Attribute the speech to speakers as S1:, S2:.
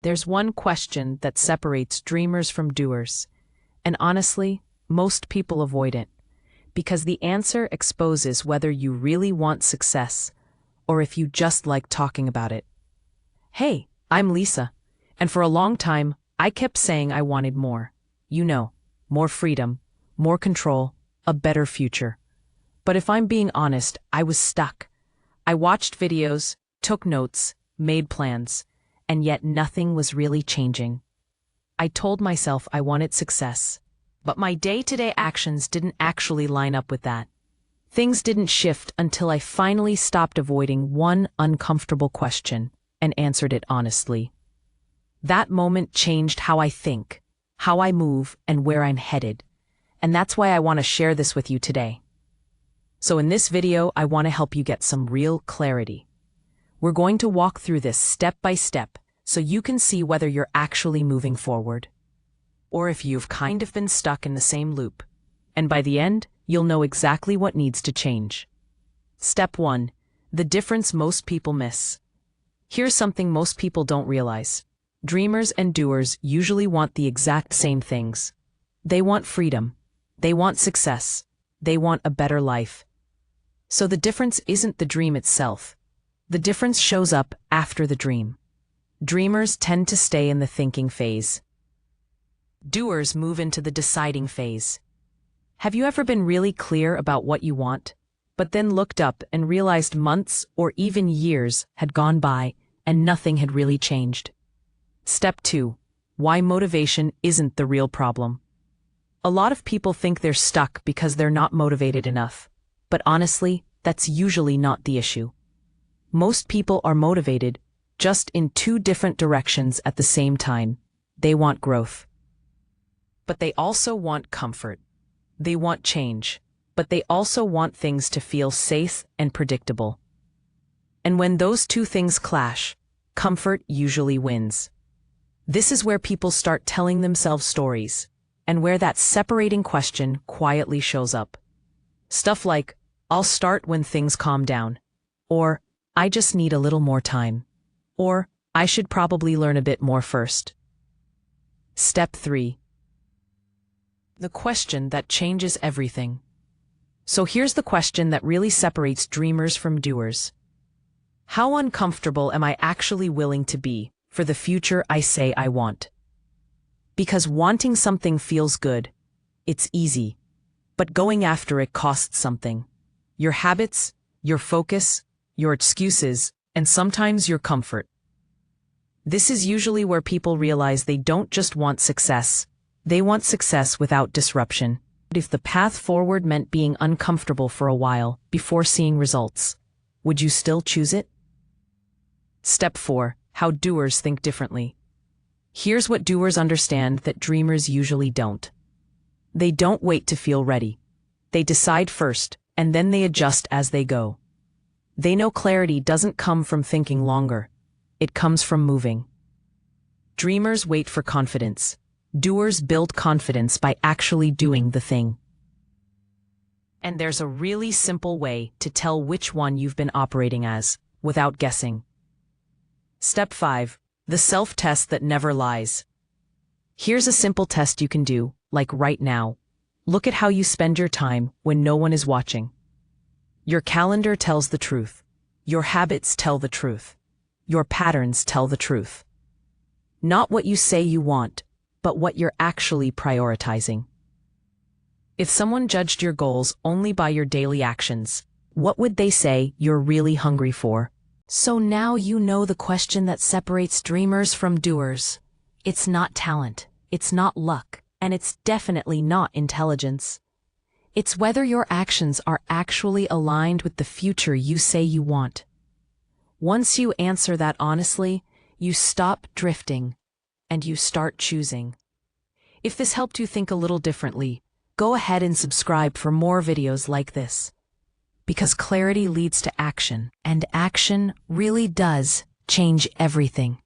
S1: There's one question that separates dreamers from doers, and honestly, most people avoid it, because the answer exposes whether you really want success or if you just like talking about it. Hey, I'm Lisa, and for a long time, I kept saying I wanted more. More freedom, more control, a better future. But if I'm being honest, I was stuck. I watched videos, took notes, made plans, and yet nothing was really changing. I told myself I wanted success, but my day-to-day actions didn't actually line up with that. Things didn't shift until I finally stopped avoiding one uncomfortable question and answered it honestly. That moment changed how I think, how I move, and where I'm headed. And that's why I want to share this with you today. So in this video, I want to help you get some real clarity. We're going to walk through this step by step so you can see whether you're actually moving forward, or if you've kind of been stuck in the same loop. And by the end, you'll know exactly what needs to change. Step 1. The difference most people miss. Here's something most people don't realize. Dreamers and doers usually want the exact same things. They want freedom. They want success. They want a better life. So the difference isn't the dream itself. The difference shows up after the dream. Dreamers tend to stay in the thinking phase. Doers move into the deciding phase. Have you ever been really clear about what you want, but then looked up and realized months or even years had gone by and nothing had really changed? Step 2. Why motivation isn't the real problem. A lot of people think they're stuck because they're not motivated enough, but honestly, that's usually not the issue. Most people are motivated, just in two different directions at the same time. They want growth. But they also want comfort. They want change, but they also want things to feel safe and predictable. And when those two things clash, comfort usually wins. This is where people start telling themselves stories, and where that separating question quietly shows up. Stuff like, I'll start when things calm down, or I just need a little more time, or I should probably learn a bit more first. Step 3. The question that changes everything. So here's the question that really separates dreamers from doers. How uncomfortable am I actually willing to be for the future I say I want? Because wanting something feels good. It's easy. But going after it costs something. Your habits, your focus, your excuses, and sometimes your comfort. This is usually where people realize they don't just want success. They want success without disruption. If the path forward meant being uncomfortable for a while before seeing results, would you still choose it? Step 4. How doers think differently. Here's what doers understand that dreamers usually don't. They don't wait to feel ready. They decide first, and then they adjust as they go. They know clarity doesn't come from thinking longer. It comes from moving. Dreamers wait for confidence. Doers build confidence by actually doing the thing. And there's a really simple way to tell which one you've been operating as, without guessing. Step 5. The self-test that never lies. Here's a simple test you can do, like right now. Look at how you spend your time when no one is watching. Your calendar tells the truth. Your habits tell the truth. Your patterns tell the truth. Not what you say you want, but what you're actually prioritizing. If someone judged your goals only by your daily actions, what would they say you're really hungry for? So now you know the question that separates dreamers from doers. It's not talent, it's not luck, and it's definitely not intelligence. It's whether your actions are actually aligned with the future you say you want. Once you answer that honestly, you stop drifting and you start choosing. If this helped you think a little differently, go ahead and subscribe for more videos like this. Because clarity leads to action, and action really does change everything.